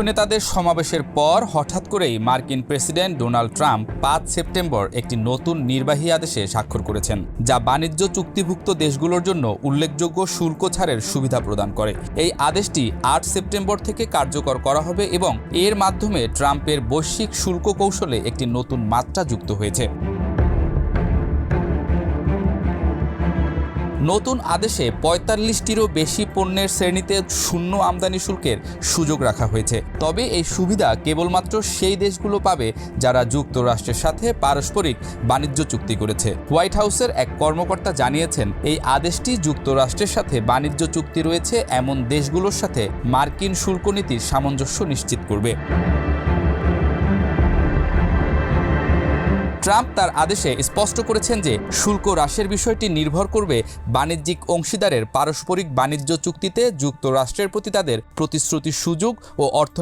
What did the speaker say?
নেতাদের সমাবেশের পর হঠাৎ করেই মার্কিন প্রেসিডেন্ট ডোনাল্ড ট্রাম্প ৫ সেপ্টেম্বর একটি নতুন নির্বাহী আদেশে স্বাক্ষর করেছেন, যা বাণিজ্য চুক্তিভুক্ত দেশগুলোর জন্য উল্লেখযোগ্য শুল্ক ছাড়ের সুবিধা প্রদান করে। এই আদেশটি ৮ সেপ্টেম্বর থেকে কার্যকর করা হবে এবং এর মাধ্যমে ট্রাম্পের বৈশ্বিক শুল্ক কৌশলে একটি নতুন মাত্রা যুক্ত হয়েছে। নতুন আদেশে ৪৫টিরও বেশি পণ্যের শ্রেণীতে শূন্য আমদানি শুল্কের সুযোগ রাখা হয়েছে। তবে এই সুবিধা কেবলমাত্র সেই দেশগুলো পাবে যারা যুক্তরাষ্ট্রের সাথে পারস্পরিক বাণিজ্য চুক্তি করেছে। হোয়াইট হাউসের এক কর্মকর্তা জানিয়েছেন, এই আদেশটি যুক্তরাষ্ট্রের সাথে বাণিজ্য চুক্তি রয়েছে এমন দেশগুলোর সাথে মার্কিন শুল্ক নীতির সামঞ্জস্য নিশ্চিত করবে। ট্রাম্প তার আদেশে স্পষ্ট করেছেন যে শুল্ক হ্রাসের বিষয়টি নির্ভর করবে বাণিজ্যিক অংশীদারের পারস্পরিক বাণিজ্য চুক্তিতে যুক্তরাষ্ট্রের প্রতি তাদের প্রতিশ্রুতির সুযোগ ও অর্থনৈতিক